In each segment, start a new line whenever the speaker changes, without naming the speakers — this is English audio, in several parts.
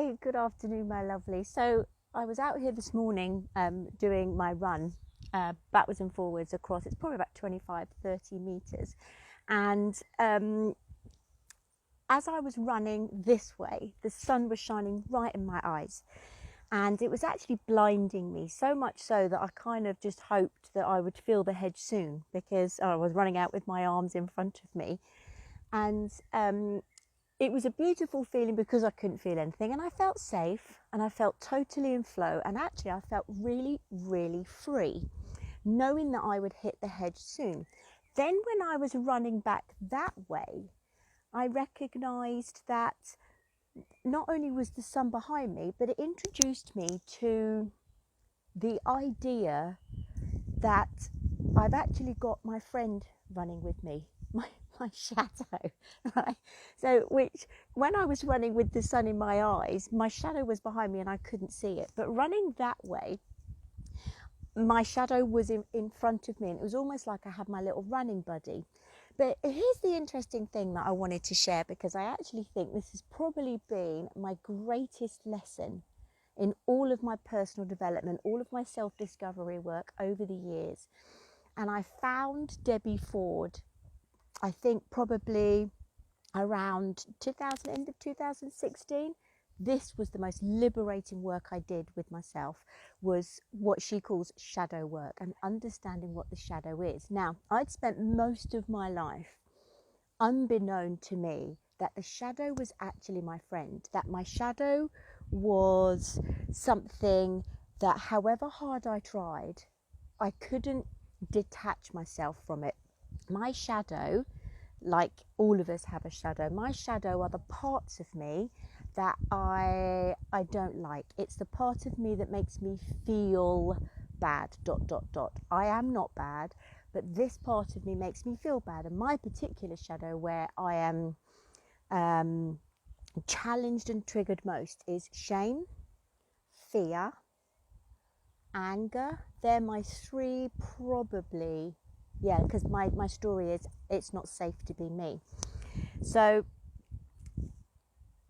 Hi, good afternoon, my lovely. So I was out here this morning doing my run backwards and forwards across, it's probably about 25-30 meters. And as I was running this way, the sun was shining right in my eyes. And it was actually blinding me, so much so that I kind of just hoped that I would feel the hedge soon, because I was running out with my arms in front of me. And it was a beautiful feeling because I couldn't feel anything, and I felt safe and I felt totally in flow, and actually I felt really, really free, knowing that I would hit the hedge soon. Then when I was running back that way, I recognised that not only was the sun behind me, but it introduced me to the idea that I've actually got my friend running with me, my shadow, right? So when I was running with the sun in my eyes, my shadow was behind me and I couldn't see it. But running that way, my shadow was in front of me, and it was almost like I had my little running buddy. But here's the interesting thing that I wanted to share, because I actually think this has probably been my greatest lesson in all of my personal development, all of my self-discovery work over the years. And I found Debbie Ford, I think probably around 2000, end of 2016. This was the most liberating work I did with myself, was what she calls shadow work, and understanding what the shadow is. Now, I'd spent most of my life unbeknown to me that the shadow was actually my friend, that my shadow was something that, however hard I tried, I couldn't detach myself from it. My shadow, like all of us have a shadow, my shadow are the parts of me that I don't like. It's the part of me that makes me feel bad, ... I am not bad, but this part of me makes me feel bad. And my particular shadow, where I am challenged and triggered most, is shame, fear, anger. They're my three, probably, yeah, because my story is it's not safe to be me. So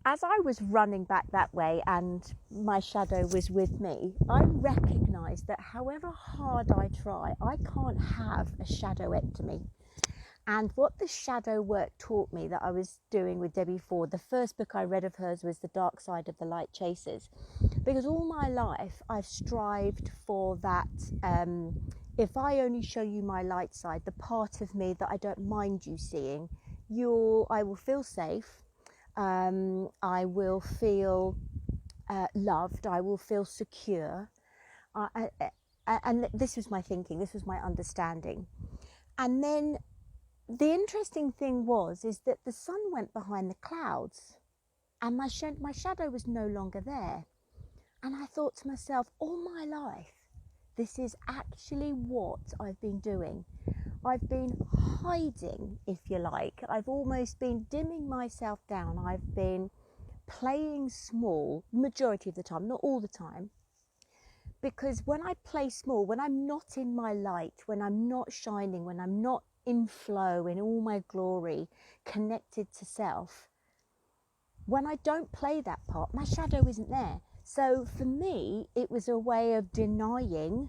as I was running back that way and my shadow was with me, I recognised that however hard I try, I can't have a shadow-ectomy. And what the shadow work taught me that I was doing with Debbie Ford, the first book I read of hers was The Dark Side of the Light Chasers, because all my life I've strived for that, if I only show you my light side, the part of me that I don't mind you seeing, I will feel safe, I will feel loved, I will feel secure, and this was my thinking, this was my understanding. And then the interesting thing is that the sun went behind the clouds, and my shadow was no longer there. And I thought to myself, all my life, this is actually what I've been doing. I've been hiding, if you like. I've almost been dimming myself down. I've been playing small, majority of the time, not all the time. Because when I play small, when I'm not in my light, when I'm not shining, when I'm not in flow, in all my glory, connected to self, when I don't play that part, my shadow isn't there. So for me, it was a way of denying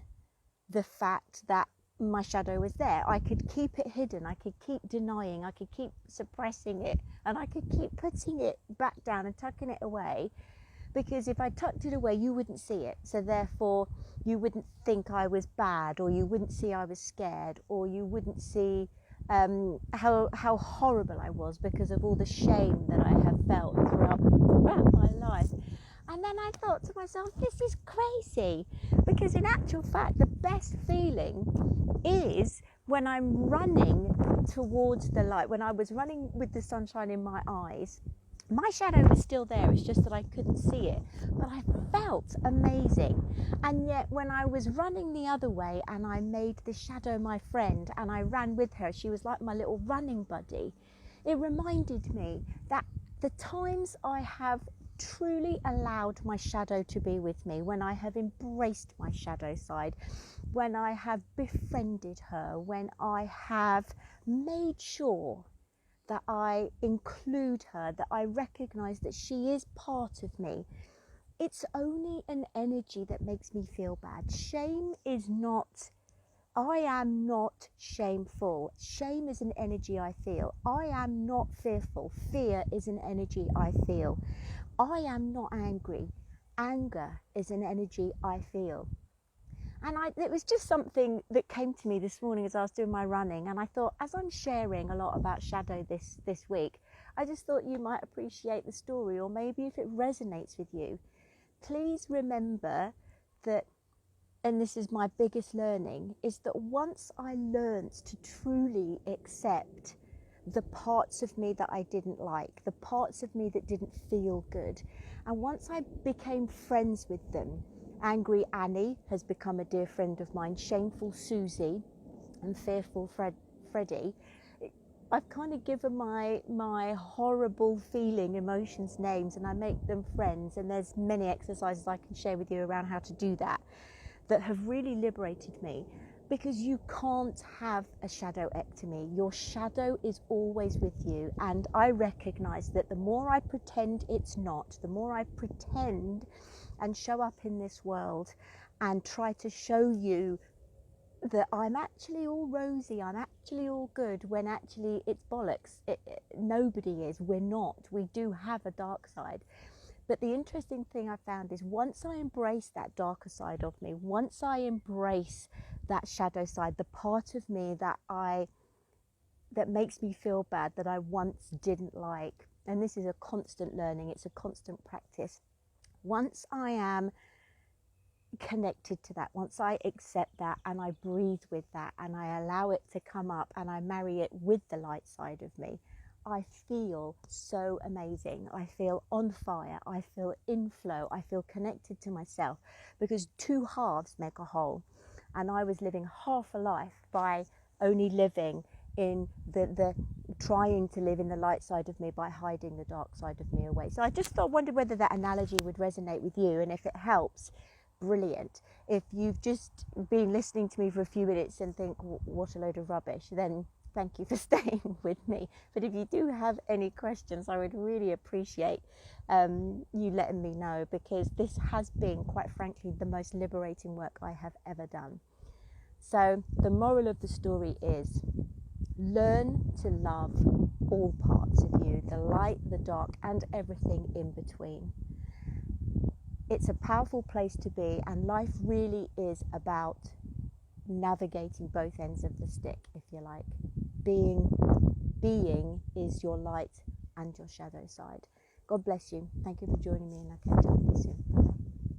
the fact that my shadow was there. I could keep it hidden, I could keep denying, I could keep suppressing it, and I could keep putting it back down and tucking it away, because if I tucked it away, you wouldn't see it. So therefore, you wouldn't think I was bad, or you wouldn't see I was scared, or you wouldn't see how horrible I was because of all the shame that I have felt throughout my life. And then I thought to myself, this is crazy, because in actual fact, the best feeling is when I'm running towards the light. When I was running with the sunshine in my eyes, my shadow was still there, it's just that I couldn't see it, but I felt amazing. And yet when I was running the other way and I made the shadow my friend and I ran with her, she was like my little running buddy, it reminded me that the times I have truly allowed my shadow to be with me, when I have embraced my shadow side, when I have befriended her, when I have made sure that I include her, that I recognize that she is part of me, it's only an energy that makes me feel bad. Shame is not, I am not shameful. Shame is an energy I feel. I am not fearful. Fear is an energy I feel. I am not angry. Anger is an energy I feel. And it was just something that came to me this morning as I was doing my running. And I thought, as I'm sharing a lot about shadow this week, I just thought you might appreciate the story, or maybe if it resonates with you, please remember that, and this is my biggest learning, is that once I learned to truly accept the parts of me that I didn't like, the parts of me that didn't feel good, and once I became friends with them, Angry Annie has become a dear friend of mine, Shameful Susie and Fearful Freddie. I've kind of given my horrible feeling emotions names, and I make them friends, and there's many exercises I can share with you around how to do that have really liberated me, because you can't have a shadow-ectomy. Your shadow is always with you, and I recognize that the more I pretend it's not, the more I pretend and show up in this world and try to show you that I'm actually all rosy, I'm actually all good, when actually it's bollocks. Nobody is. We're not. We do have a dark side. But the interesting thing I found is, once I embrace that darker side of me, once I embrace that shadow side, the part of me that makes me feel bad, that I once didn't like, and this is a constant learning, it's a constant practice. Once I am connected to that, once I accept that and I breathe with that and I allow it to come up and I marry it with the light side of me, I feel so amazing. I feel on fire. I feel in flow. I feel connected to myself, because two halves make a whole. And I was living half a life by only living in the trying to live in the light side of me by hiding the dark side of me away. So I just wondered whether that analogy would resonate with you, and if it helps, brilliant. If you've just been listening to me for a few minutes and think, what a load of rubbish, then thank you for staying with me. But if you do have any questions, I would really appreciate you letting me know, because this has been, quite frankly, the most liberating work I have ever done. So the moral of the story is, learn to love all parts of you, the light, the dark, and everything in between. It's a powerful place to be, and life really is about navigating both ends of the stick, if you like. Being is your light and your shadow side. God bless you. Thank you for joining me, and I'll catch up with you soon.